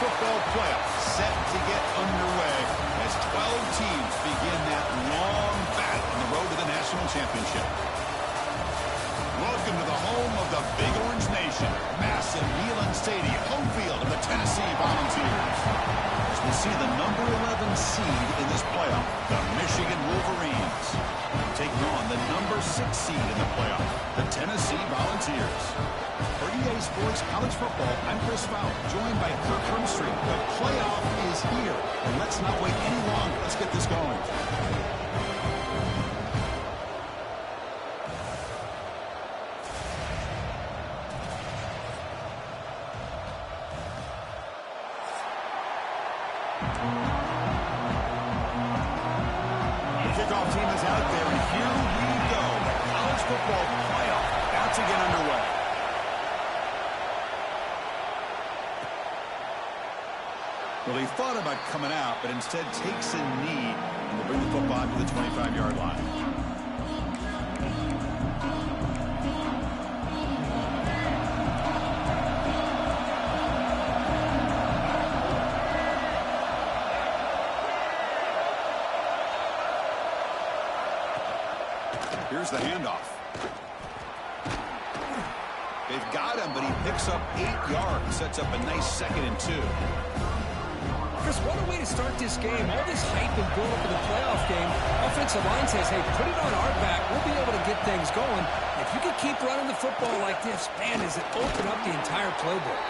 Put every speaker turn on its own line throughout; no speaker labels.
football playoff set to get underway as 12 teams begin that long battle on the road to the national championship. Welcome to the home of the Big Orange Nation, massive Neyland Stadium, home field of the Tennessee Volunteers. As we see the number 11 seed in this playoff, the Michigan Wolverines, taking on the number 6 seed in the playoff, the Tennessee Volunteers. For EA Sports College Football, I'm Chris Fowler, joined by Kirk Hermstreet. The playoff is here, and let's not wait any longer. Let's get this going. Kickoff team is out there, and here we go. The college football playoff about to get underway. Well, he thought about coming out, but instead takes a knee and will bring the football to the 25-yard line. Here's the handoff. They've got him, but he picks up 8 yards. Sets up a nice 2nd and 2.
Chris, what a way to start this game. All this hype and build up in the playoff game. Offensive line says, hey, put it on our back. We'll be able to get things going. If you can keep running the football like this, man, does it open up the entire playbook.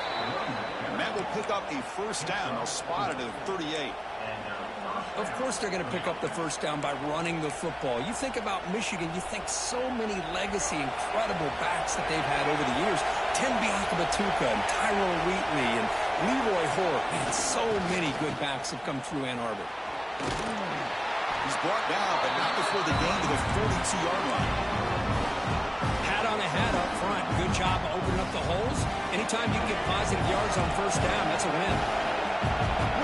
And that will pick up a first down. They'll spot it at 38.
Of course they're going to pick up the first down by running the football. You think about Michigan, you think so many legacy, incredible backs that they've had over the years. Tim Biakabatuka and Tyrone Wheatley and Leroy Hort. Man, so many good backs have come through Ann Arbor.
He's brought down, but not before the gain to the 42-yard line.
Hat on a hat up front. Good job of opening up the holes. Anytime you can get positive yards on first down, that's a win.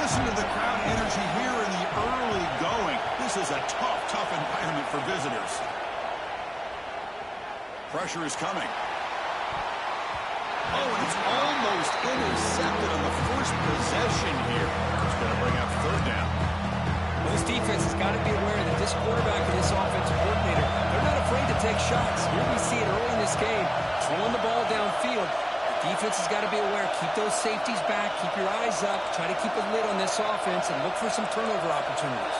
Listen to the crowd energy here in the early going. This is a tough environment for visitors. Pressure is coming. Oh, and it's almost intercepted on the first possession here. It's going to bring up third down.
Well, this defense has got to be aware that this quarterback and this offensive coordinator, they're not afraid to take shots. Here we see it early in this game, throwing the ball downfield. Defense has got to be aware. Keep those safeties back. Keep your eyes up. Try to keep a lid on this offense and look for some turnover opportunities.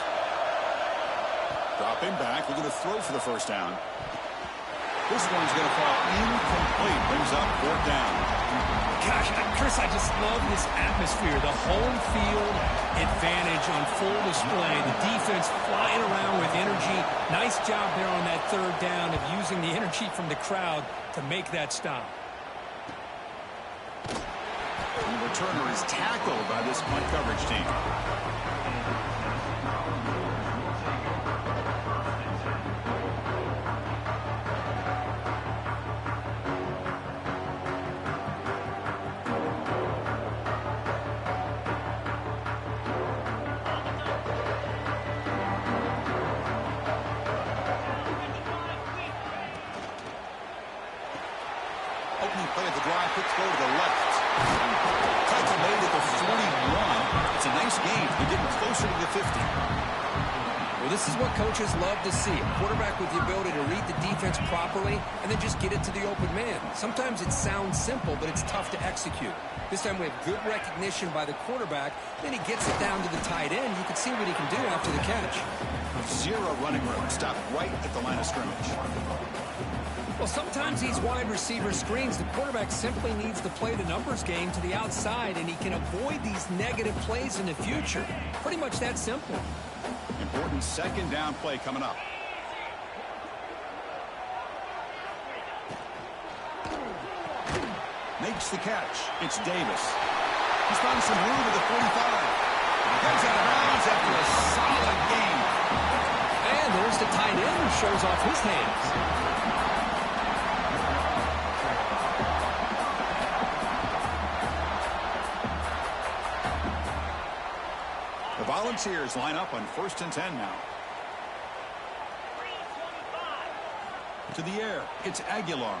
Drop him back. We're going to throw for the first down. This one's going to fall incomplete. Brings up fourth down.
Gosh, Chris, I just love this atmosphere. The home field advantage on full display. The defense flying around with energy. Nice job there on that third down of using the energy from the crowd to make that stop.
The returner is tackled by this punt coverage team. Opening play at the drive, quick throw to the left. Tackle made at the 41. It's a nice gain. They're getting closer to the 50.
Well, this is what coaches love to see. A quarterback with the ability to read the defense properly and then just get it to the open man. Sometimes it sounds simple, but it's tough to execute. This time we have good recognition by the quarterback. Then he gets it down to the tight end. You can see what he can do after the catch.
Zero running room. Stopped right at the line of scrimmage.
Well, sometimes these wide receiver screens, the quarterback simply needs to play the numbers game to the outside, and he can avoid these negative plays in the future. Pretty much that simple.
Important second down play coming up. Makes the catch. It's Davis. He's found some room at the 45. He comes out of bounds after a solid game.
And there's the tight end who shows off his hands.
The Volunteers line up on 1st and 10 now. To the air, it's Aguilar.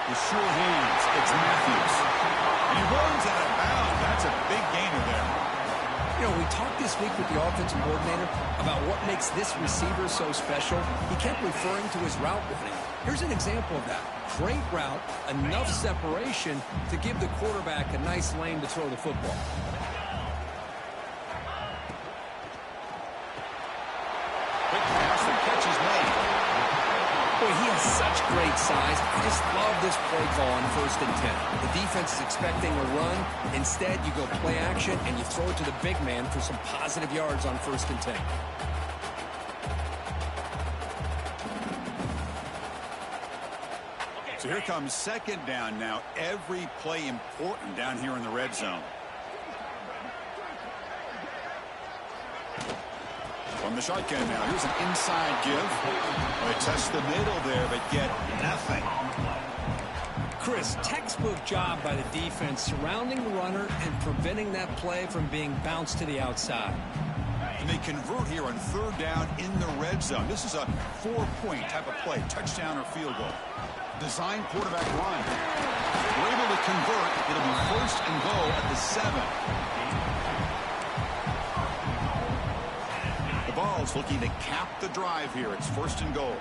With sure hands, it's Matthews. He runs out of bounds. That's a big gainer there.
You know, we talked this week with the offensive coordinator about what makes this receiver so special. He kept referring to his route running. Here's an example of that. Great route, enough separation to give the quarterback a nice lane to throw the football.
Quick pass, the catch is made.
Boy, he has such great size. I just love this play call on 1st and 10. The defense is expecting a run. Instead, you go play action, and you throw it to the big man for some positive yards on 1st and 10.
So here comes 2nd down now. Every play important down here in the red zone. From the shotgun now, here's an inside give. They test the middle there, but get nothing.
Chris, textbook job by the defense surrounding the runner and preventing that play from being bounced to the outside.
And they convert here on 3rd down in the red zone. This is a 4-point type of play, touchdown or field goal. Design quarterback run. We're able to convert. It'll be 1st and goal at the 7. Ball's looking to cap the drive here. It's 1st and goal.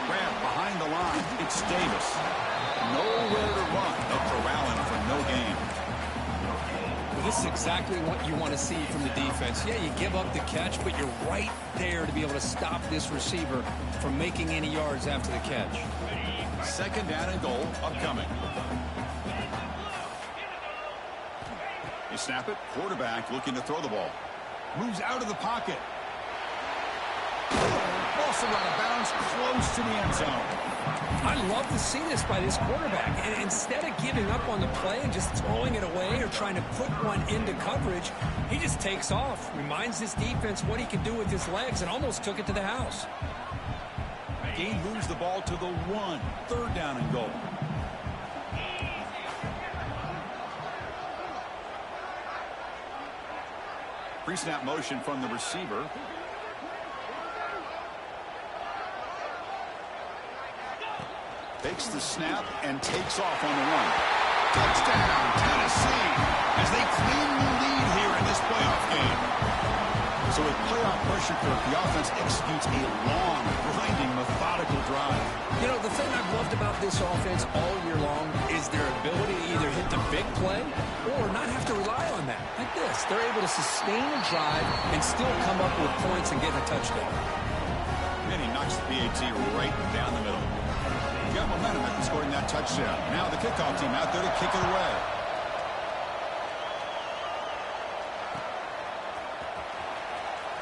Grab behind the line. It's Davis. Nowhere to run. They're corralling for no gain.
Well, this is exactly what you want to see from the defense. Yeah, you give up the catch, but you're right there to be able to stop this receiver from making any yards after the catch.
2nd down and goal upcoming. They snap it. Quarterback looking to throw the ball. Moves out of the pocket. Also out of bounds, close to the end zone.
I love to see this by this quarterback. And instead of giving up on the play and just throwing it away or trying to put one into coverage, he just takes off. Reminds this defense what he can do with his legs and almost took it to the house.
He moves the ball to the 1. 3rd down and goal. Pre-snap motion from the receiver. Takes the snap and takes off on the run. Touchdown, Tennessee, as they clean the lead here in this playoff game. So with playoff pressure, the offense executes a long, grinding, methodical drive.
You know, the thing I've loved about this offense all year long is their ability to either hit the big play or not have to rely on that. Like this, they're able to sustain a drive and still come up with points and get a touchdown.
And he knocks the PAT right down the middle. He got momentum after scoring that touchdown. Now the kickoff team out there to kick it away.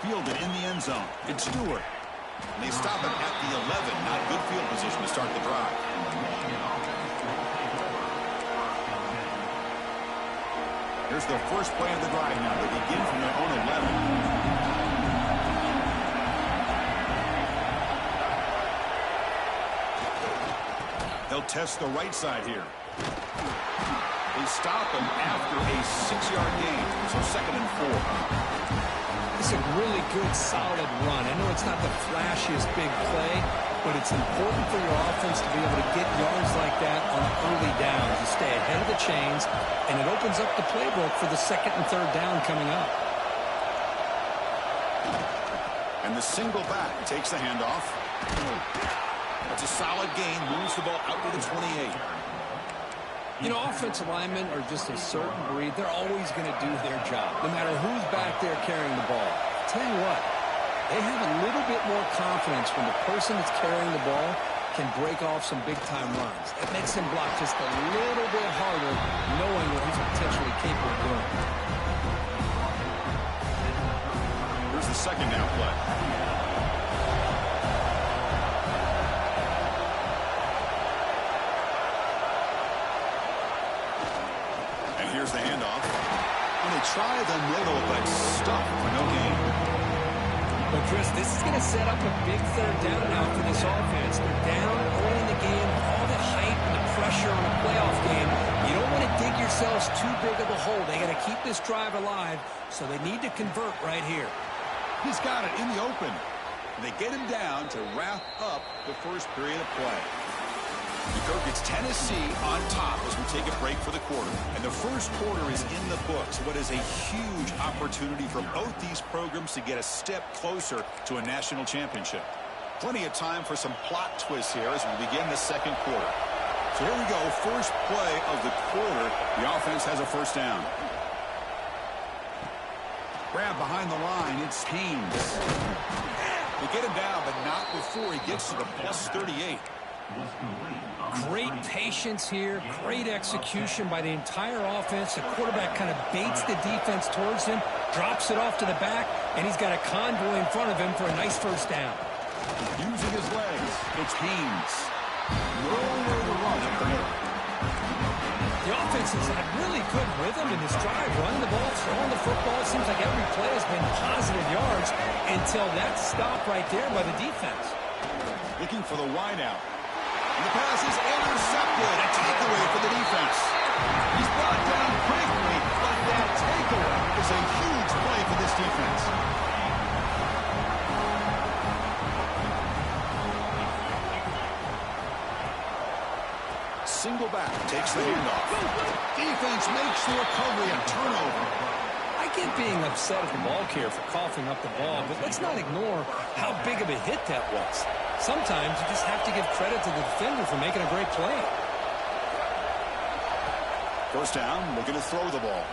Fielded in the end zone. It's Stewart. And they stop it at the 11. Not good field position to start the drive. Here's the first play of the drive now. They begin from their own 11. They'll test the right side here. They stop him after a 6-yard gain. So 2nd and 4.
It's a really good, solid run. I know it's not the flashiest big play, but it's important for your offense to be able to get yards like that on early downs. You stay ahead of the chains, and it opens up the playbook for the 2nd and 3rd down coming up.
And the single back takes the handoff. That's a solid gain. Moves the ball out to the 28.
You know, offensive linemen are just a certain breed. They're always going to do their job, no matter who's back there carrying the ball. Tell you what, they have a little bit more confidence when the person that's carrying the ball can break off some big-time runs. It makes him block just a little bit harder, knowing what he's potentially capable of doing.
Here's the 2nd down play. Here's the handoff. And they try the middle, but stuck for no gain.
Well, Chris, this is going to set up a big 3rd down now for this offense. They're down early in the game. All the hype and the pressure on a playoff game. You don't want to dig yourselves too big of a hole. They got to keep this drive alive, so they need to convert right here.
He's got it in the open. They they get him down to wrap up the first period of play. The Kirk gets Tennessee on top as we take a break for the quarter. And the first quarter is in the books. What is a huge opportunity for both these programs to get a step closer to a national championship. Plenty of time for some plot twists here as we begin the second quarter. So here we go. First play of the quarter. The offense has a first down. Grab behind the line. It's Haynes. They get him down, but not before he gets to the plus 38.
Great patience here, great execution by the entire offense. The quarterback kind of baits the defense towards him, drops it off to the back, and he's got a convoy in front of him for a nice first down.
Using his legs, it's Haynes. Nowhere to run up the middle.
The offense has had really good rhythm in this drive, running the ball, throwing the football. It seems like every play has been positive yards until that stop right there by the defense.
Looking for the wideout. And the pass is intercepted. A takeaway for the defense. He's brought down quickly, but that takeaway is a huge play for this defense. Single back takes the handoff. Defense makes the recovery, a turnover.
I get being upset at the ball carrier for coughing up the ball, but let's not ignore how big of a hit that was. Sometimes you just have to give credit to the defender for making a great play.
First down, looking to throw the ball.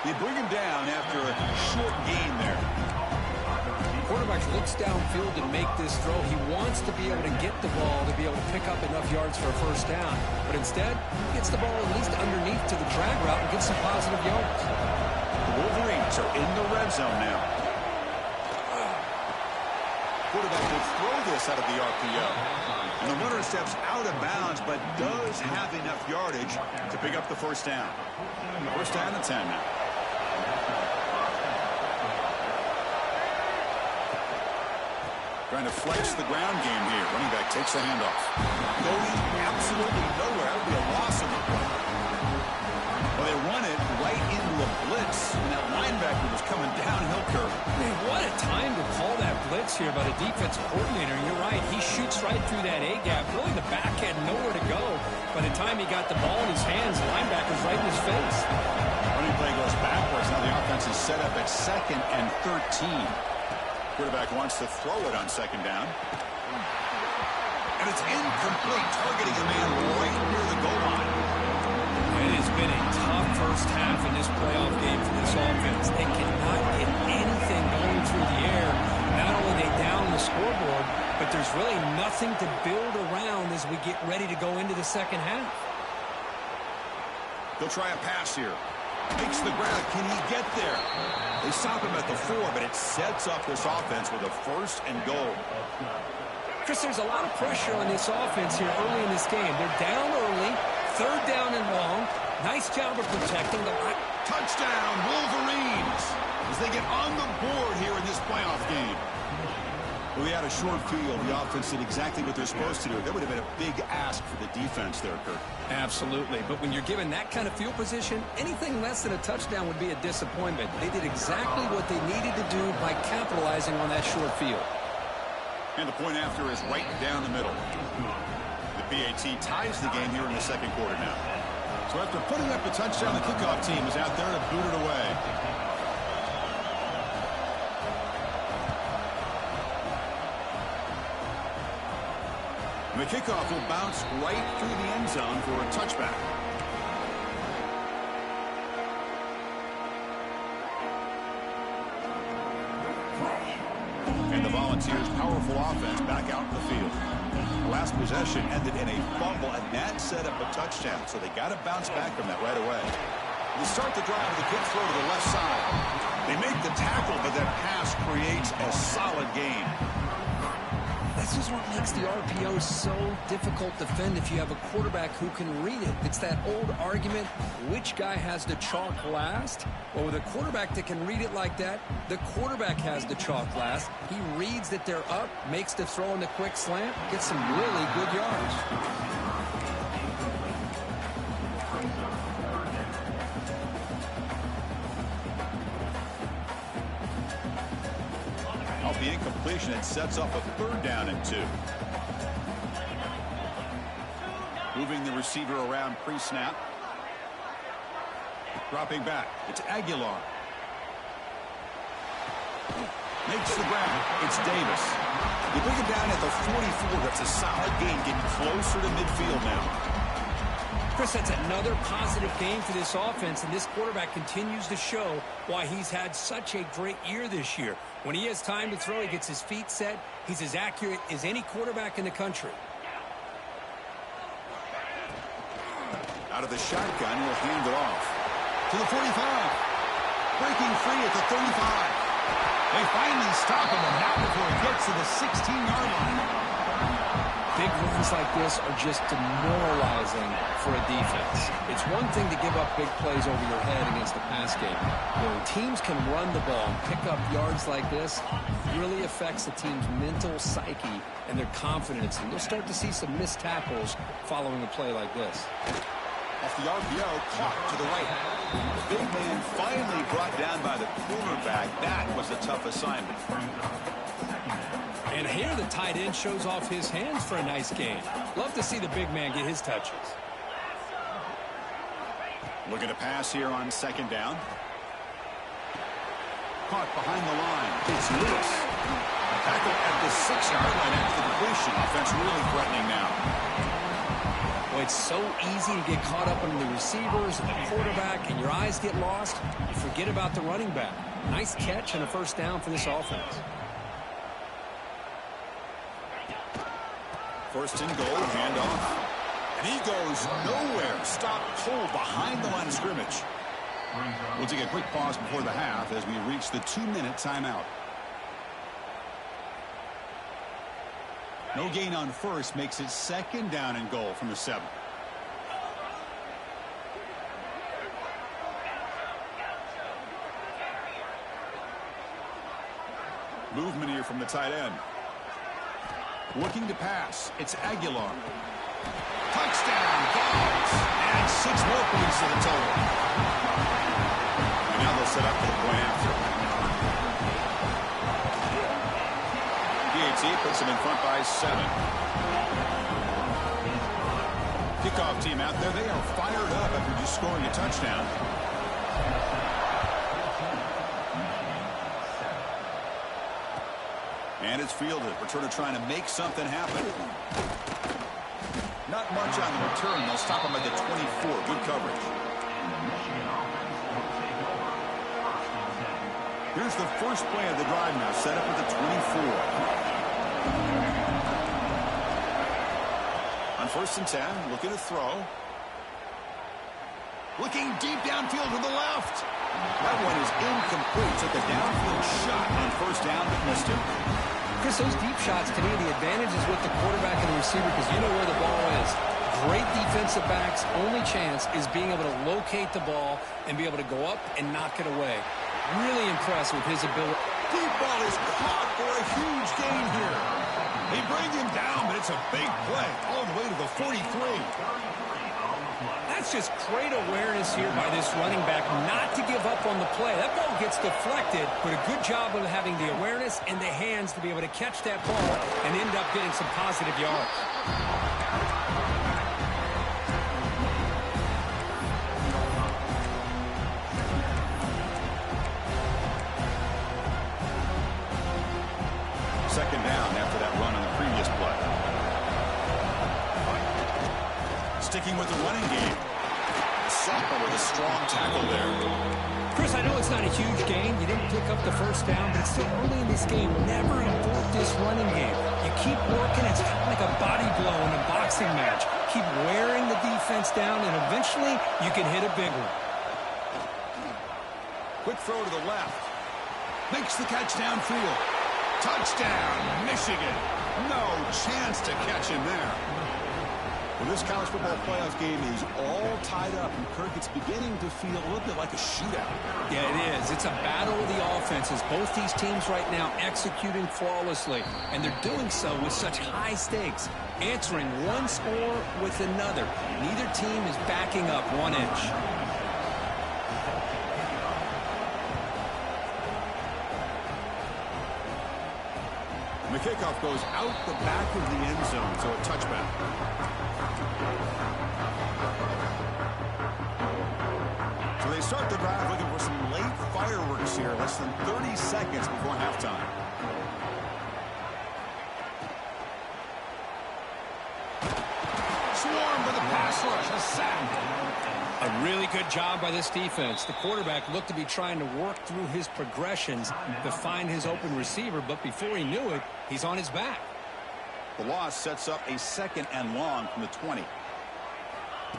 They bring him down after a short gain there.
Quarterback looks downfield and make this throw. He wants to be able to get the ball to be able to pick up enough yards for a first down. But instead, he gets the ball at least underneath to the drag route and gets some positive yards.
The Wolverines are in the red zone now. Quarterback will throw this out of the RPO. And the runner steps out of bounds, but does have enough yardage to pick up the first down. First down and 10 now. Trying to flex the ground game here. Running back takes the handoff. Going absolutely nowhere. That would be a loss of the play. Well, they run it right into a blitz, and that linebacker was coming downhill curve.
Man, what a time to call that blitz here by the defensive coordinator. You're right. He shoots right through that A-gap. Really, the back had nowhere to go. By the time he got the ball in his hands, the linebacker's right in his face.
Running play goes backwards. Now the offense is set up at 2nd and 13. Quarterback wants to throw it on second down. And it's incomplete, targeting a man right near the goal line.
It has been a tough first half in this playoff game for this offense. They cannot get anything going through the air. Not only are they down the scoreboard, but there's really nothing to build around as we get ready to go into the second half.
They'll try a pass here. Makes the grab. Can he get there? They stop him at the 4, but it sets up this offense with a first and goal.
Chris, there's a lot of pressure on this offense here early in this game. They're down early, 3rd down and long. Nice job of protecting the line.
Touchdown, Wolverines, as they get on the board here in this playoff game. We had a short field. The offense did exactly what they're supposed to do. That would have been a big ask for the defense there, Kirk.
Absolutely. But when you're given that kind of field position, anything less than a touchdown would be a disappointment. They did exactly what they needed to do by capitalizing on that short field.
And the point after is right down the middle. The PAT ties the game here in the second quarter now. So after putting up the touchdown, the kickoff team is out there to boot it away. And the kickoff will bounce right through the end zone for a touchback. And the Volunteers' powerful offense back out in the field. The last possession ended in a fumble, and that set up a touchdown. So they got to bounce back from that right away. They start the drive with a quick throw to the left side. They make the tackle, but that pass creates a solid gain.
This is what makes the RPO so difficult to defend if you have a quarterback who can read it. It's that old argument, which guy has the chalk last? Well, with a quarterback that can read it like that, the quarterback has the chalk last. He reads that they're up, makes the throw in the quick slant, gets some really good yards.
Off the incompletion, it sets up a 3rd down and 2. Moving the receiver around pre-snap. Dropping back. It's Aguilar. Makes the grab. It's Davis. You bring it down at the 44. That's a solid gain, getting closer to midfield now.
Chris, that's another positive game for this offense, and this quarterback continues to show why he's had such a great year this year. When he has time to throw, he gets his feet set. He's as accurate as any quarterback in the country.
Out of the shotgun, he'll hand it off to the 45. Breaking free at the 35. They finally stop him, and not before he gets to the 16-yard line.
Big runs like this are just demoralizing for a defense. It's one thing to give up big plays over your head against the pass game. When teams can run the ball and pick up yards like this, it really affects the team's mental psyche and their confidence. And you'll start to see some missed tackles following a play like this.
Off the RPO, caught to the right. The big man finally brought down by the cornerback. That was a tough assignment.
And here the tight end shows off his hands for a nice gain. Love to see the big man get his touches.
Looking to pass here on 2nd down. Caught behind the line. It's Lewis. Tackle at the 6-yard line after the completion. Offense really threatening now.
Well, it's so easy to get caught up in the receivers and the quarterback, and your eyes get lost. You forget about the running back. Nice catch and a 1st down for this offense.
1st and goal, handoff. And he goes nowhere. Stop cold behind the line of scrimmage. We'll take a quick pause before the half as we reach the 2-minute timeout. No gain on 1st makes it 2nd down and goal from the 7. Movement here from the tight end. Looking to pass. It's Aguilar. Touchdown, Dogs. And 6 more points to the total. And now they'll set up for the point after. PAT puts them in front by 7. Kickoff team out there. They are fired up after just scoring a touchdown. And it's fielded. Returner trying to make something happen. Not much on the return. They'll stop him at the 24. Good coverage. Here's the first play of the drive now. Set up at the 24. On 1st and 10. Looking to throw. Looking deep downfield to the left. That one is incomplete. Took a downfield shot on 1st down, but missed it.
Chris, those deep shots, to me, the advantage is with the quarterback and the receiver because you know where the ball is. Great defensive backs' only chance is being able to locate the ball and be able to go up and knock it away. Really impressed with his ability.
Deep ball is caught for a huge gain here. They bring him down, but it's a big play all the way to the 43.
That's just great awareness here by this running back not to give up on the play. That ball gets deflected, but a good job of having the awareness and the hands to be able to catch that ball and end up getting some positive yards.
Second down after that run on the previous play. Sticking with the running game. Sophomore with a strong tackle there.
Chris, I know it's not a huge gain. You didn't pick up the 1st down, but it's still early in this game. Never abort this running game. You keep working. It's kind of like a body blow in a boxing match. Keep wearing the defense down, and eventually you can hit a big one.
Quick throw to the left. Makes the catch downfield. Touchdown, Michigan. No chance to catch him there. Well, this college football playoff game is all tied up, and Kirk, it's beginning to feel a little bit like a shootout.
Yeah, it is. It's a battle of the offenses. Both these teams right now executing flawlessly, and they're doing so with such high stakes, answering one score with another. Neither team is backing up 1 inch.
And the kickoff goes out the back of the end zone, so a touchback. So they start the drive looking for some late fireworks here, less than 30 seconds before halftime. Swarm for the pass rush, a sack.
A really good job by this defense. The quarterback looked to be trying to work through his progressions to find his open receiver, but before he knew it, he's on his back.
The loss sets up a 2nd and long from the 20.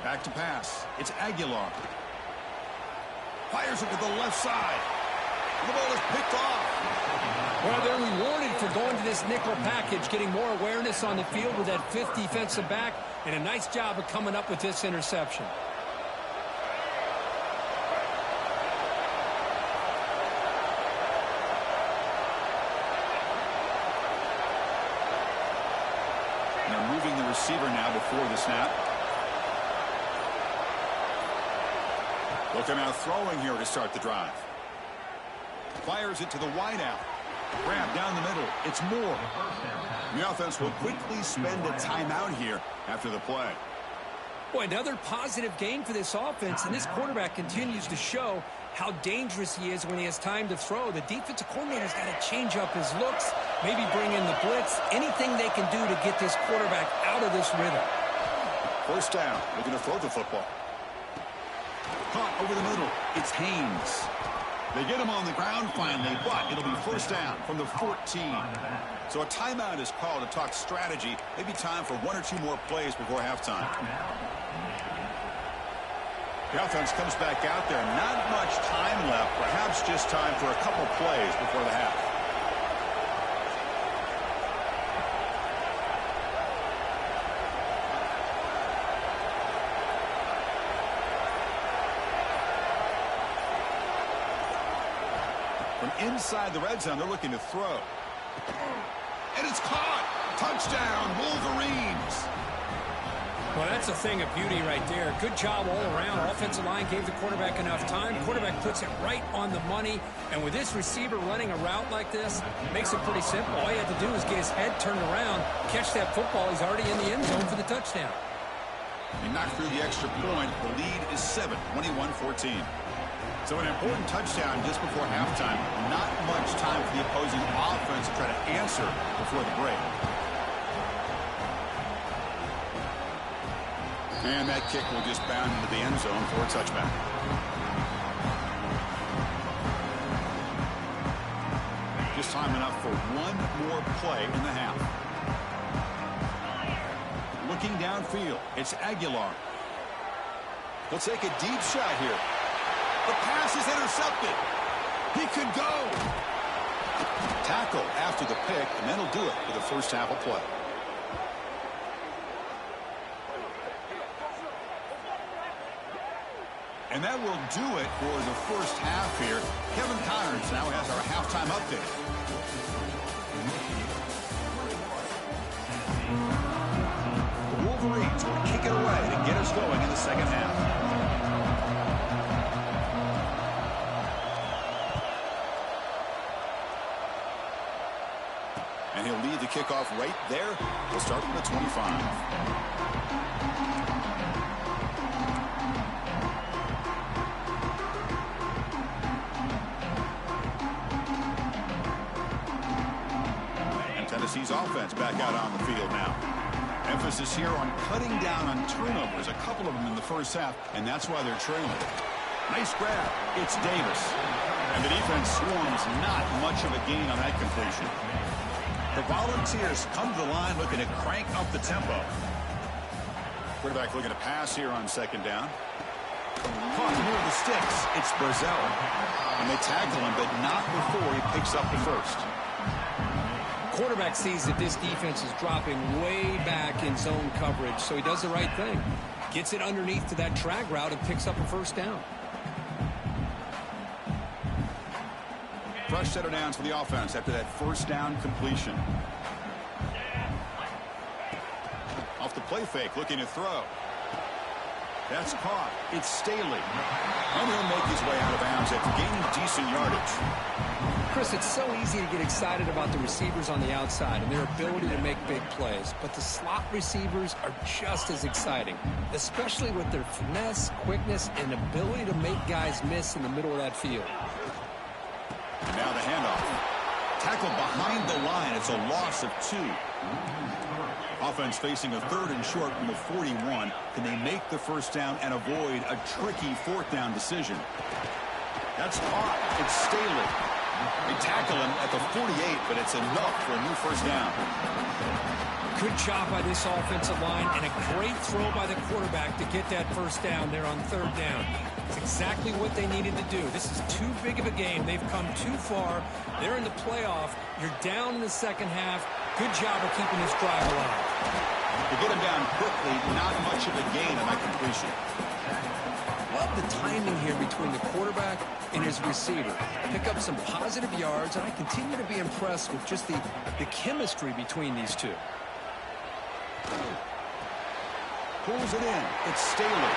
Back to pass. It's Aguilar. Fires it to the left side. The ball is picked off.
Well, they're rewarded for going to this nickel package, getting more awareness on the field with that 5th defensive back, and a nice job of coming up with this interception.
And they're moving the receiver now before the snap. Looking out throwing here to start the drive. Fires it to the wideout. Grab down the middle. It's Moore. The offense will quickly spend a timeout here after the play.
Boy, another positive game for this offense, and this quarterback continues to show how dangerous he is when he has time to throw. The defensive coordinator's got to change up his looks, maybe bring in the blitz, anything they can do to get this quarterback out of this rhythm.
First down, looking to throw the football. Caught over the middle. It's Haynes. They get him on the ground finally, but it'll be first down from the 14. So a timeout is called to talk strategy. Maybe time for 1 or 2 more plays before halftime. The offense comes back out there. Not much time left. Perhaps just time for a couple plays before the half. From inside the red zone, they're looking to throw. And it's caught. Touchdown, Wolverines.
Well, that's a thing of beauty right there. Good job all around. Offensive line gave the quarterback enough time. Quarterback puts it right on the money. And with this receiver running a route like this, it makes it pretty simple. All you have to do is get his head turned around, catch that football. He's already in the end zone for the touchdown.
He knocked through the extra point. The lead is 7, 21-14. So an important touchdown just before halftime. Not much time for the opposing offense to try to answer before the break. And that kick will just bound into the end zone for a touchback. Just time enough for one more play in the half. Looking downfield, it's Aguilar. He'll take a deep shot here. The pass is intercepted. He could go. Tackle after the pick, and that'll do it for the first half of play. And that will do it for the first half here. Kevin Connors now has our halftime update. The Wolverines will kick it away to get us going in the second half. And he'll lead the kickoff right there. He'll start from the 25. And Tennessee's offense back out on the field now. Emphasis here on cutting down on turnovers, a couple of them in the first half, and that's why they're trailing. Nice grab. It's Davis. And the defense swarms not much of a gain on that completion. The Volunteers come to the line looking to crank up the tempo. Quarterback looking to pass here on second down. Caught near the sticks. It's Brazell. And they tackle him, but not before he picks up the first.
Quarterback sees that this defense is dropping way back in zone coverage, so he does the right thing. Gets it underneath to that drag route and picks up a first down.
Fresh set of downs for the offense after that first down completion. Off the play fake, looking to throw. That's caught. It's Staley. And he'll make his way out of bounds after gaining decent yardage.
Chris, it's so easy to get excited about the receivers on the outside and their ability to make big plays, but the slot receivers are just as exciting, especially with their finesse, quickness, and ability to make guys miss in the middle of that field.
And now the handoff. Tackled behind the line. It's a loss of 2. Offense facing a 3rd and short from the 41. Can they make the first down and avoid a tricky 4th down decision? That's caught. It's Staley. They tackle him at the 48, but it's enough for a new first down.
Good job by this offensive line and a great throw by the quarterback to get that first down there on 3rd down. It's exactly what they needed to do. This is too big of a game. They've come too far. They're in the playoff. You're down in the second half. Good job of keeping this drive alive.
To get him down quickly, not much of a gain on that completion.
Love the timing here between the quarterback and his receiver. Pick up some positive yards, and I continue to be impressed with just the chemistry between these two.
Pulls it in. It's Staley.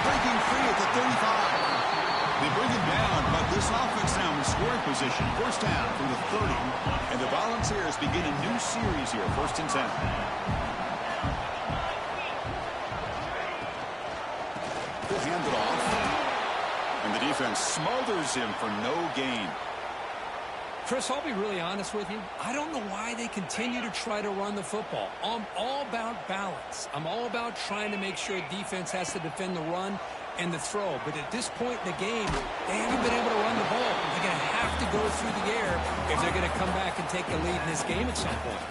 Breaking free at the 35. They bring him down, but this offense now in scoring position. First down from the 30. And the Volunteers begin a new series here. 1st and 10. He'll hand it off. And the defense smothers him for no gain.
Chris, I'll be really honest with you. I don't know why they continue to try to run the football. I'm all about balance. I'm all about trying to make sure defense has to defend the run and the throw. But at this point in the game, they haven't been able to run the ball. They're going to have to go through the air if they're going to come back and take the lead in this game at some point.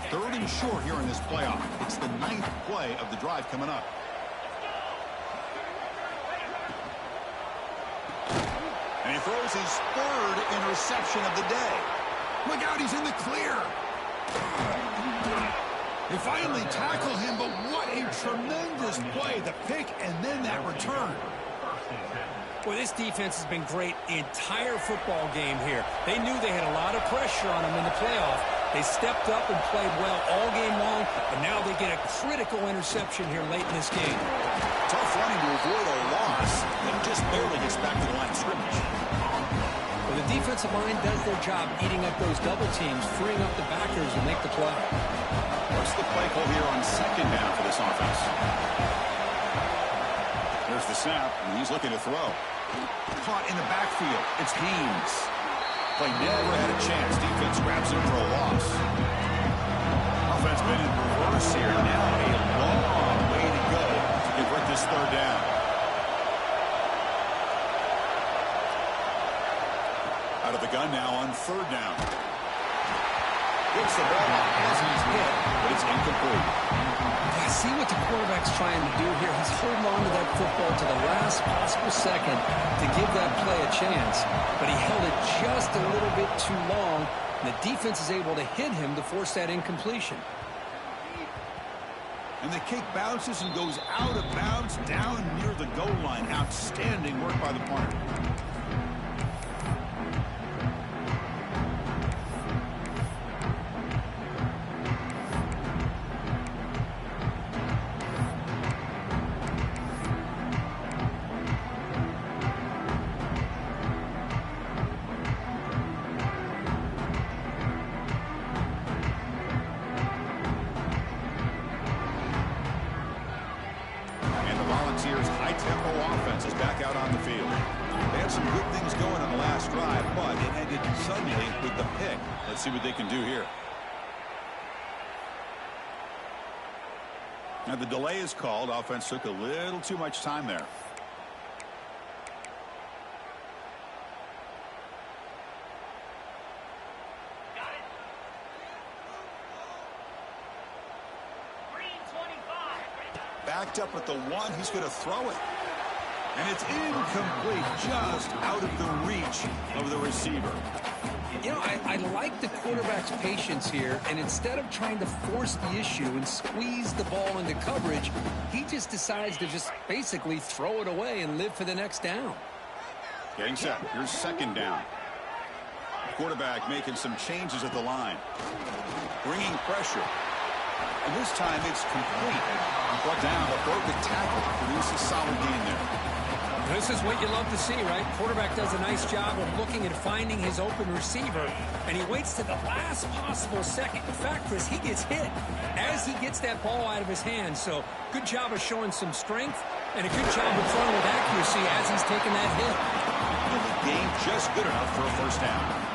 3rd and short here in this playoff. It's the 9th play of the drive coming up. And he throws his 3rd interception of the day. Look out, he's in the clear. They finally tackle him, but what a tremendous play. The pick and then that return.
Well, this defense has been great the entire football game here. They knew they had a lot of pressure on them in the playoff. They stepped up and played well all game long, but now they get a critical interception here late in this game.
Tough running to avoid a loss, and just barely gets back to the line of scrimmage.
Well, the defensive line does their job eating up those double teams, freeing up the backers to make the play.
What's the play call here on 2nd down for this offense? There's the snap, and he's looking to throw. Caught in the backfield. It's Haynes. Play never had a chance. Defense grabs him for a loss. Offense been in reverse here. Now a long way to go to convert this 3rd down. Out of the gun now on 3rd down. Gets the ball as he's hit, but it's incomplete.
I see what the quarterback's trying to do here. He's holding on to that football to the last possible second to give that play a chance, but he held it just a little bit too long, and the defense is able to hit him to force that incompletion.
And the kick bounces and goes out of bounds down near the goal line. Outstanding work by the punter. Volunteers' high-tempo offense is back out on the field. They had some good things going on the last drive, but it ended suddenly with the pick. Let's see what they can do here. Now the delay is called. Offense took a little too much time there. Backed up at the 1, he's going to throw it. And it's incomplete, just out of the reach of the receiver.
You know, I like the quarterback's patience here, and instead of trying to force the issue and squeeze the ball into coverage, he just decides to just basically throw it away and live for the next down.
Getting set. Here's 2nd down. Quarterback making some changes at the line. Bringing pressure. And this time it's complete. Brought down, but broke the tackle to produce a solid gain there.
This is what you love to see, right? Quarterback does a nice job of looking and finding his open receiver, and he waits to the last possible second. In fact, Chris, he gets hit as he gets that ball out of his hands. So good job of showing some strength and a good job of throwing with accuracy as he's taking that hit.
And the game just good enough for a first down.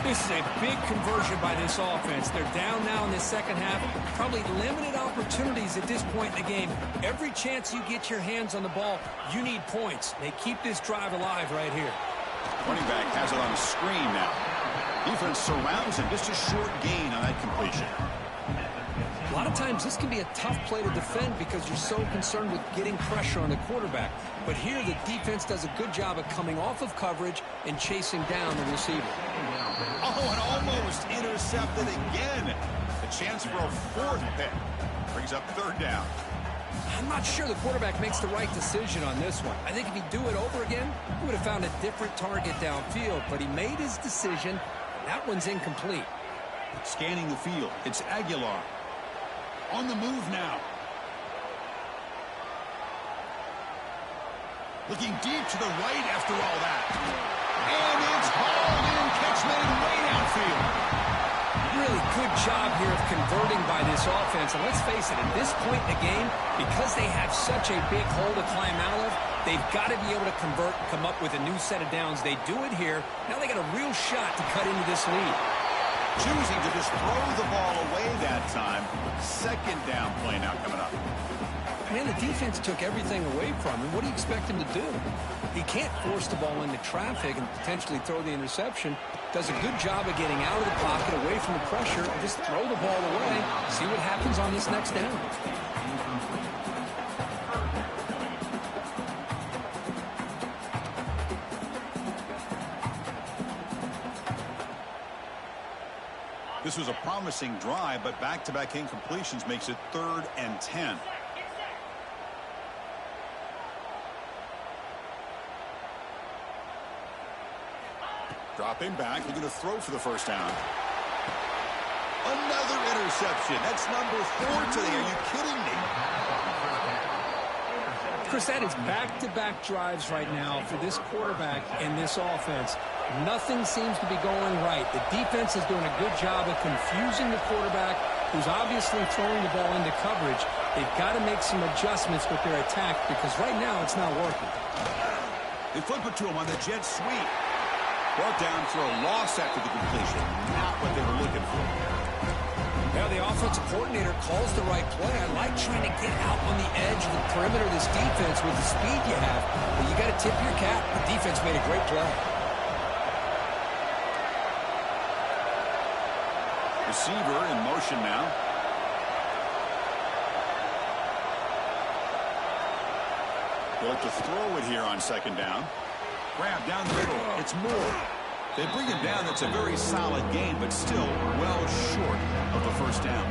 This is a big conversion by this offense. They're down now in the second half. Probably limited opportunities at this point in the game. Every chance you get your hands on the ball, you need points. They keep this drive alive right here.
Running back has it on a screen now. Defense surrounds him. Just a short gain on that completion.
A lot of times this can be a tough play to defend because you're so concerned with getting pressure on the quarterback. But here the defense does a good job of coming off of coverage and chasing down the receiver.
Oh, and almost intercepted again. A chance for a fourth pick. Brings up third down.
I'm not sure the quarterback makes the right decision on this one. I think if he'd do it over again, he would have found a different target downfield. But he made his decision. That one's incomplete.
Scanning the field. It's Aguilar. On the move now. Looking deep to the right after all that. And it's hauled in. Catch made way downfield.
Really good job here of converting by this offense. And let's face it, at this point in the game, because they have such a big hole to climb out of, they've got to be able to convert and come up with a new set of downs. They do it here. Now they got a real shot to cut into this lead.
Choosing to just throw the ball away that time. Second down play now coming up.
Man, the defense took everything away from him. What do you expect him to do? He can't force the ball into traffic and potentially throw the interception. Does a good job of getting out of the pocket, away from the pressure, and just throw the ball away. See what happens on this next down.
This was a promising drive, but back-to-back incompletions makes it 3rd and 10. Dropping back, looking to throw for the first down. Another interception. That's number 4 today. Are you kidding me?
Chris, that is back-to-back drives right now for this quarterback and this offense. Nothing seems to be going right. The defense is doing a good job of confusing the quarterback, who's obviously throwing the ball into coverage. They've got to make some adjustments with their attack because right now it's not working.
They flip it to him on the jet sweep. Brought down for a loss after the completion. Not what they were looking for.
Now the offensive coordinator calls the right play. I like trying to get out on the edge of the perimeter of this defense with the speed you have. But you got to tip your cap. The defense made a great play.
Receiver in motion now. They'll look to throw it here on second down. Grab down the middle. It's Moore. They bring him down. That's a very solid gain, but still well short of the first down.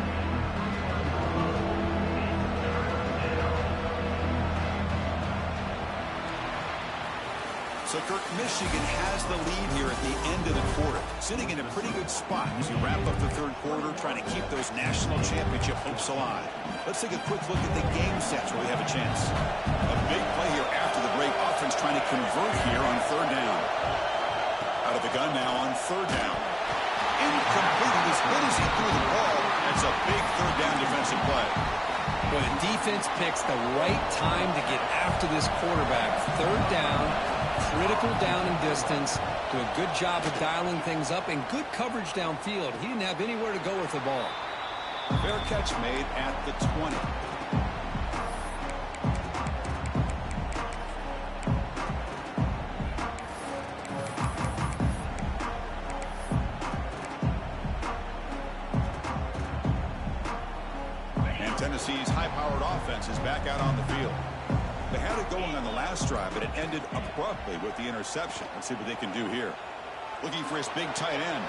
So, Kirk, Michigan has the lead here at the end of the quarter, sitting in a pretty good spot as you wrap up the third quarter, trying to keep those national championship hopes alive. Let's take a quick look at the game sets where we have a chance. A big play here after the break. Offense trying to convert here on third down. Out of the gun now on third down. Incomplete. As good as he threw the ball, that's a big third down defensive play.
Well, the defense picks the right time to get after this quarterback. Third down, critical down and distance. Do a good job of dialing things up and good coverage downfield. He didn't have anywhere to go with the ball.
Fair catch made at the 20. And Tennessee's high-powered offense is back out on the field. They had it going on the last drive, but it ended abruptly with the interception. Let's see what they can do here. Looking for his big tight end.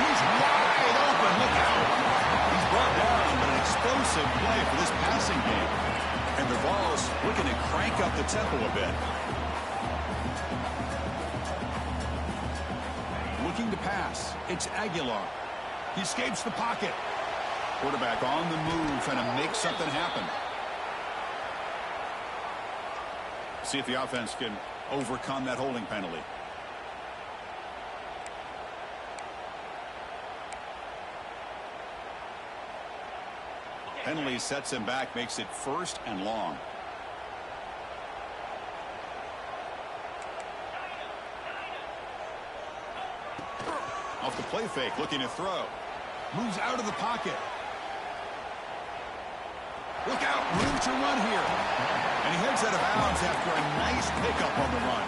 He's wide open. Look out. He's brought down, but an explosive play for this passing game. And the Vols looking to crank up the tempo a bit. Looking to pass. It's Aguilar. He escapes the pocket. Quarterback on the move, trying to make something happen. See if the offense can overcome that holding penalty. Penalty sets him back, makes it 1st and long. Off the play fake, looking to throw. Moves out of the pocket. Look out, room to run here. And he heads out of bounds after a nice pickup on the run.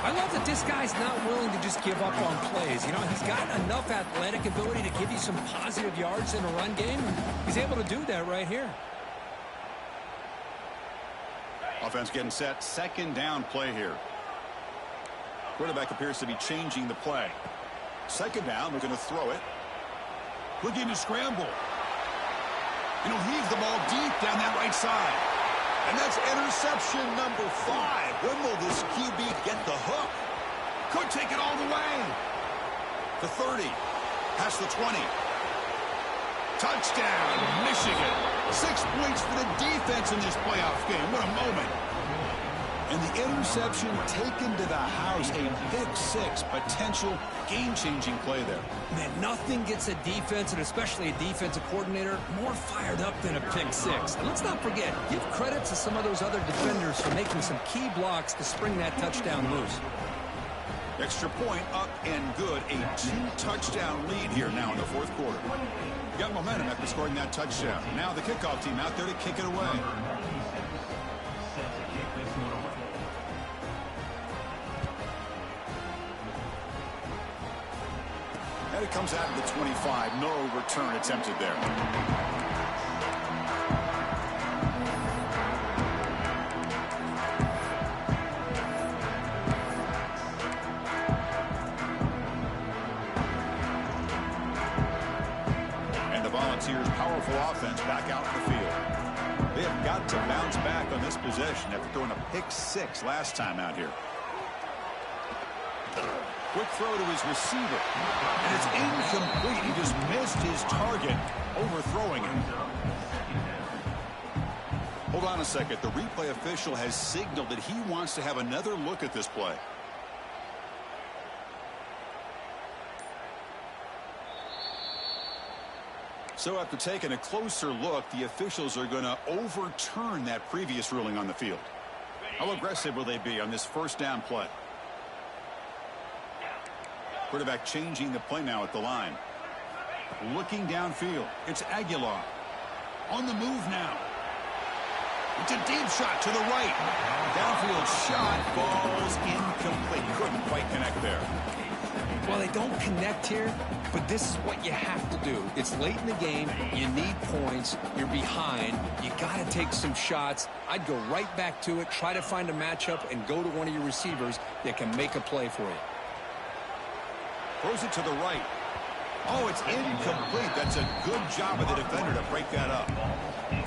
I love that this guy's not willing to just give up on plays. You know, he's got enough athletic ability to give you some positive yards in a run game. He's able to do that right here.
Offense getting set. 2nd down play here. Quarterback appears to be changing the play. 2nd down, looking to throw it. Looking to scramble. And he'll heave the ball deep down that right side. And that's interception number 5. When will this QB get the hook? Could take it all the way. The 30. Past the 20. Touchdown, Michigan. 6 points for the defense in this playoff game. What a moment. And the interception taken to the house. A pick-6 potential game-changing play there.
Man, nothing gets a defense, and especially a defensive coordinator, more fired up than a pick-6. And let's not forget, give credit to some of those other defenders for making some key blocks to spring that touchdown loose.
Extra point up and good. A 2-touchdown lead here now in the 4th quarter. Got momentum after scoring that touchdown. Now the kickoff team out there to kick it away. And it comes out of the 25. No return attempted there. And the Volunteers' powerful offense back out in the field. They have got to bounce back on this possession after throwing a pick-6 last time out here. Quick throw to his receiver. And it's incomplete. He just missed his target, overthrowing him. Hold on a second. The replay official has signaled that he wants to have another look at this play. So after taking a closer look, the officials are going to overturn that previous ruling on the field. How aggressive will they be on this 1st down play? Quarterback changing the play now at the line. Looking downfield. It's Aguilar. On the move now. It's a deep shot to the right. Downfield shot falls incomplete. Couldn't quite connect there.
Well, they don't connect here, but this is what you have to do. It's late in the game. You need points. You're behind. You got to take some shots. I'd go right back to it, try to find a matchup, and go to one of your receivers that can make a play for you.
Throws it to the right. Oh, it's incomplete. That's a good job of the defender to break that up.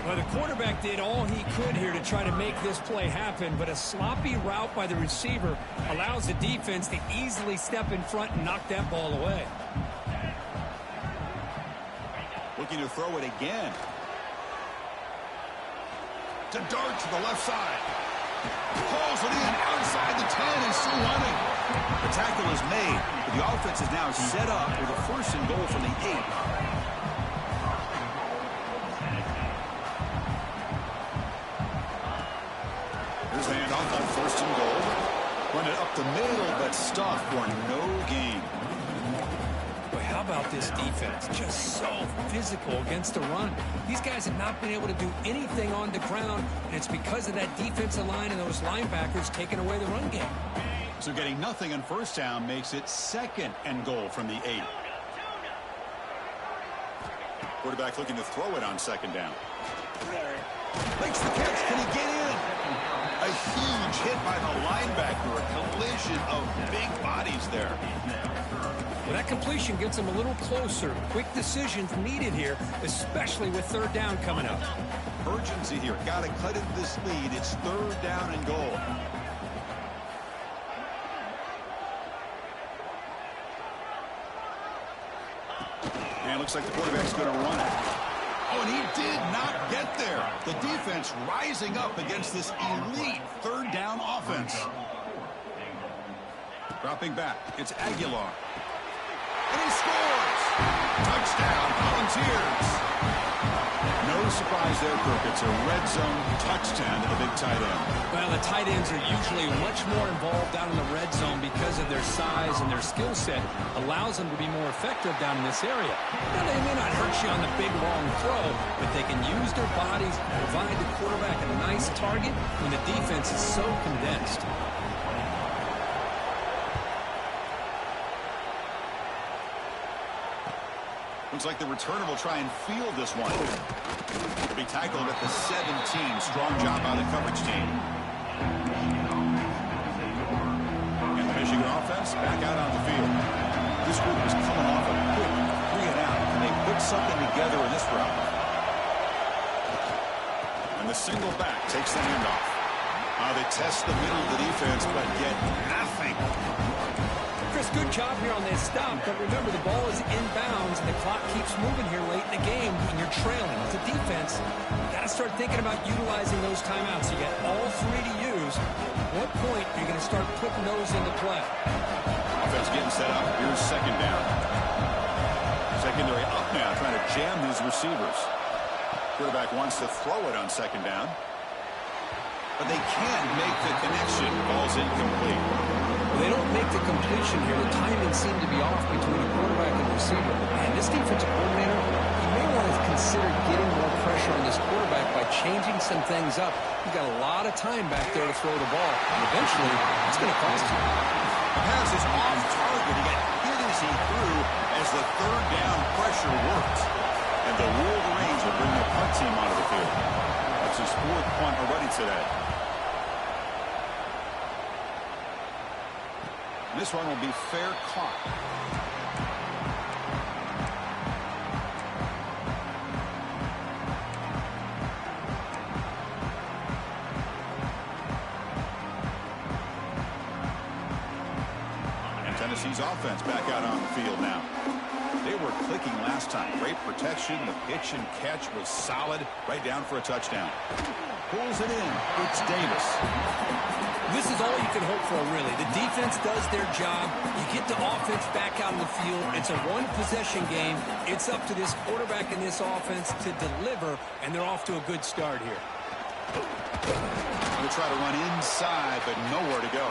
Well, the quarterback did all he could here to try to make this play happen, but a sloppy route by the receiver allows the defense to easily step in front and knock that ball away.
Looking to throw it again. To dart to the left side. Pulls it in outside the 10 and still running. The tackle is made, but the offense is now set up with a 1st and goal from the 8. Here's the handoff on 1st and goal. Run it up the middle, but stuffed for no gain.
Boy, how about this defense? Just so physical against the run. These guys have not been able to do anything on the ground, and it's because of that defensive line and those linebackers taking away the run game.
So getting nothing on 1st down makes it 2nd and goal from the 8. Quarterback looking to throw it on 2nd down. Makes the catch. Can he get in? A huge hit by the linebacker. A collision of big bodies there.
Well, that completion gets him a little closer. Quick decisions needed here, especially with 3rd down coming up.
Urgency here. Got to cut into this lead. It's 3rd down and goal. And looks like the quarterback's going to run it. Oh, and he did not get there. The defense rising up against this elite third down offense. Dropping back, it's Aguilar. And he scores! Touchdown, Volunteers! No surprise there, Kirk. It's a red zone touchdown to the big tight end.
Well, the tight ends are usually much more involved down in the red zone because of their size and their skill set allows them to be more effective down in this area. Now, they may not hurt you on the big, long throw, but they can use their bodies to provide the quarterback a nice target when the defense is so condensed.
Looks like the returner will try and field this one. He'll be tackled at the 17. Strong job by the coverage team. And the Michigan offense back out on the field. This group is coming off a quick 3-and-out. Can they put something together in this route? And the single back takes the handoff. They test the middle of the defense, but get nothing.
Chris, good job here on this stop, but remember the ball is inbounds and the clock keeps moving here late in the game and you're trailing. As a defense, you got to start thinking about utilizing those timeouts. You got all three to use. At what point are you going to start putting those into play?
Offense getting set up. Here's second down. Secondary up now, trying to jam his receivers. Quarterback wants to throw it on second down, but they can't make the connection. Ball's incomplete.
They don't make the completion here. The timing seemed to be off between the quarterback and receiver. And this defensive coordinator, he may want to consider getting more pressure on this quarterback by changing some things up. He's got a lot of time back there to throw the ball. And eventually, it's going to cost you.
The pass is off target. He got hit as he threw as the third down pressure worked. And the Wolverines will bring the punt team onto the field. That's his fourth punt already today. This one will be fair caught. And Tennessee's offense back out on the field now. They were clicking last time. Great protection. The pitch and catch was solid. Right down for a touchdown. Pulls it in. It's Davis.
This is all you can hope for, really. The defense does their job. You get the offense back out on the field. It's a one-possession game. It's up to this quarterback and this offense to deliver, and they're off to a good start here.
Going to try to run inside, but nowhere to go.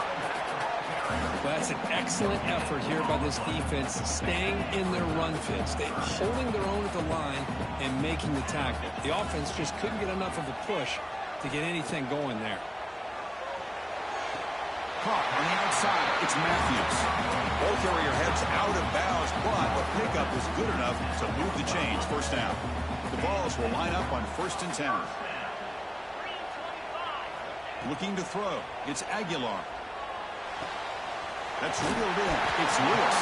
Well, that's an excellent effort here by this defense, staying in their run fits. They're holding their own at the line and making the tackle. The offense just couldn't get enough of a push to get anything going there.
Caught on the outside. It's Matthews. Ball carrier heads out of bounds, but the pickup is good enough to move the chains. First down. The Vols will line up on 1st and 10. Looking to throw. It's Aguilar. That's reeled in. It's Lewis.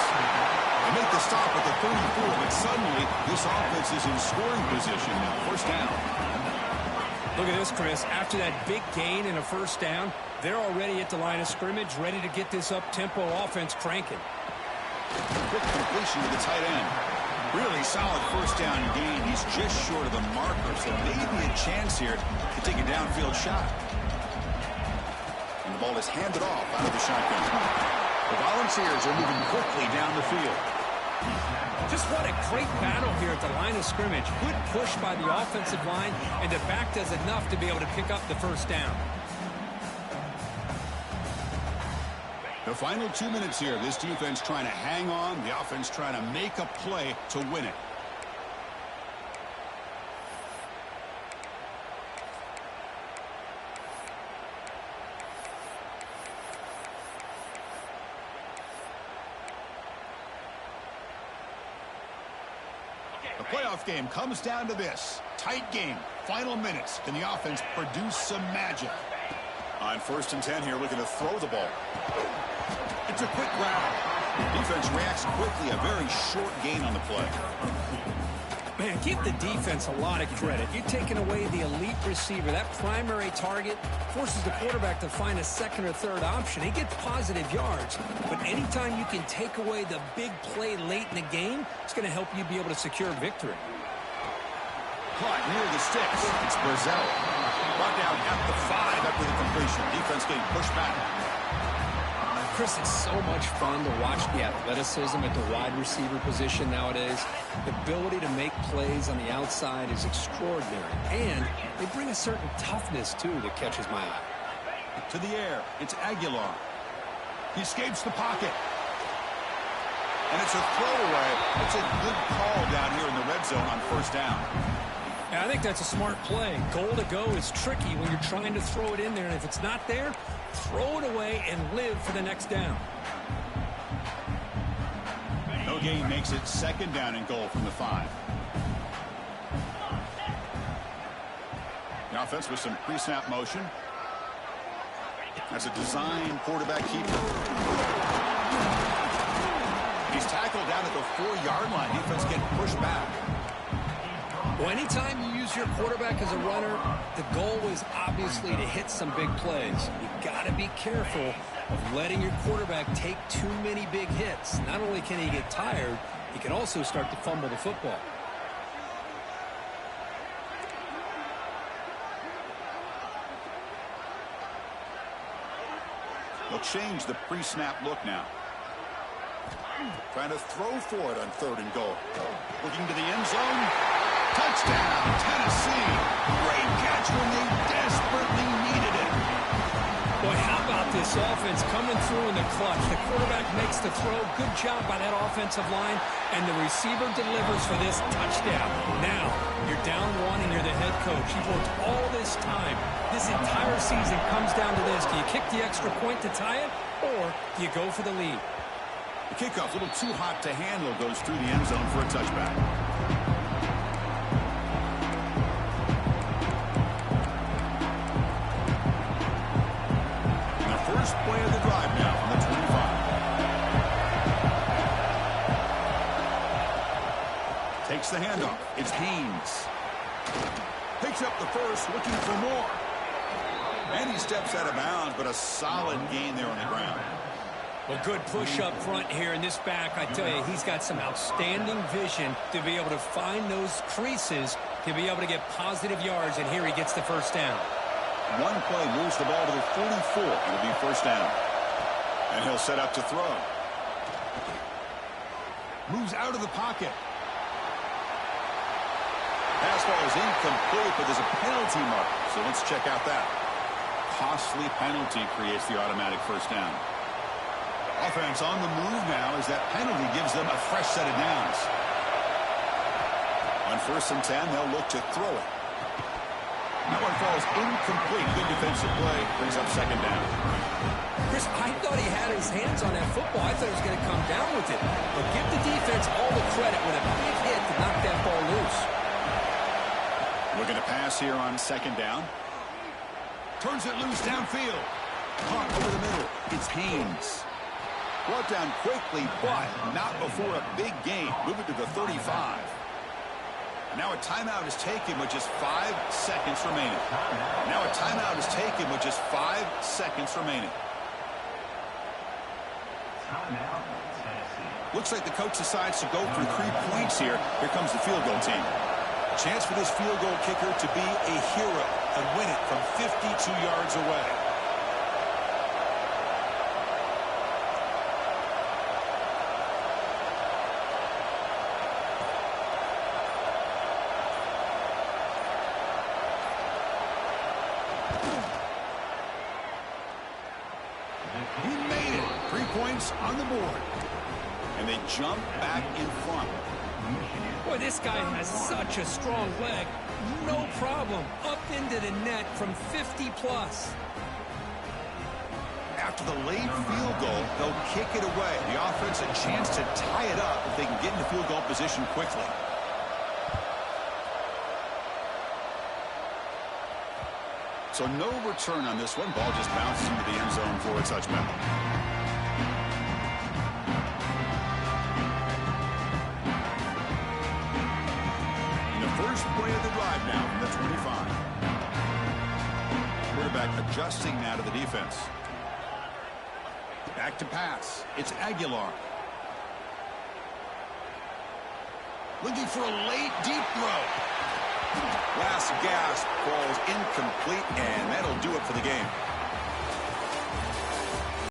They make the stop at the 34, but suddenly this offense is in scoring position now. First down.
Look at this, Chris. After that big gain and a first down, they're already at the line of scrimmage, ready to get this up-tempo offense cranking.
Quick completion to the tight end. Really solid first down gain. He's just short of the marker, so maybe a chance here to take a downfield shot. And the ball is handed off out of the shotgun. The Volunteers are moving quickly down the field.
Just what a great battle here at the line of scrimmage. Good push by the offensive line, and the back does enough to be able to pick up the first down.
The final 2 minutes here. This defense trying to hang on. The offense trying to make a play to win it. The playoff game comes down to this. Tight game. Final minutes. Can the offense produce some magic? On 1st and 10 here, looking to throw the ball. It's a quick grab. Defense reacts quickly. A very short gain on the play.
Man, give the defense a lot of credit. You're taking away the elite receiver. That primary target forces the quarterback to find a second or third option. He gets positive yards. But anytime you can take away the big play late in the game, it's going to help you be able to secure victory.
caught near the sticks. It's Brazil. Brought down at the 5 after the completion. Defense getting pushed back.
Chris, it's so much fun to watch the athleticism at the wide receiver position nowadays. The ability to make plays on the outside is extraordinary. And they bring a certain toughness, too, that catches my eye.
To the air. It's Aguilar. He escapes the pocket. And it's a throwaway. It's a good call down here in the red zone on first down.
Yeah, I think that's a smart play. Goal to go is tricky when you're trying to throw it in there. And if it's not there, throw it away and live for the next down.
No gain makes it second down and goal from the 5. The offense with some pre-snap motion. That's a design quarterback keeper. He's tackled down at the 4-yard line. Defense getting pushed back.
Well, anytime you use your quarterback as a runner, the goal is obviously to hit some big plays. You've got to be careful of letting your quarterback take too many big hits. Not only can he get tired, he can also start to fumble the football.
They'll change the pre-snap look now. Trying to throw for it on 3rd and goal. Looking to the end zone. Touchdown, Tennessee. Great catch when they desperately needed it.
Boy, how about this offense coming through in the clutch? The quarterback makes the throw. Good job by that offensive line. And the receiver delivers for this touchdown. Now, you're down 1 and you're the head coach. You've worked all this time. This entire season comes down to this. Do you kick the extra point to tie it, or do you go for the lead?
The kickoff, a little too hot to handle, goes through the end zone for a touchback. And the first play of the drive now from the 25. Takes the handoff. It's Haynes. Picks up the first, looking for more. And he steps out of bounds, but a solid gain there on the ground.
Well, good push up front here in this back. I tell you, he's got some outstanding vision to be able to find those creases, to be able to get positive yards, and here he gets the first down.
One play moves the ball to the 44. It'll be first down. And he'll set up to throw. Moves out of the pocket. Pass ball is incomplete, but there's a penalty mark. So let's check out that. Costly penalty creates the automatic first down. Offense on the move now as that penalty gives them a fresh set of downs. On 1st and 10, they'll look to throw it. That one falls incomplete. Good defensive play. Brings up second down.
Chris, I thought he had his hands on that football. I thought he was going to come down with it. But give the defense all the credit with a big hit to knock that ball loose.
Looking to pass here on second down. Turns it loose downfield. Caught over the middle. It's Haynes. Brought down quickly, but not before a big gain. Moving to the 35. Now a timeout is taken with just 5 seconds remaining. Now a timeout is taken with just 5 seconds remaining. Looks like the coach decides to go for 3 points here. Here comes the field goal team. Chance for this field goal kicker to be a hero and win it from 52 yards away. He made it. 3 points on the board. And they jump back in front.
Boy, this guy has such a strong leg. No problem. Up into the net from 50-plus.
After the late field goal, they'll kick it away. The offense a chance to tie it up if they can get into field goal position quickly. So no return on this one. Ball just bounces into the end zone for a touchback. And the first play of the drive now from the 25. Quarterback adjusting now to the defense. Back to pass. It's Aguilar. Looking for a late deep throw. gasp falls incomplete, and that'll do it for the game.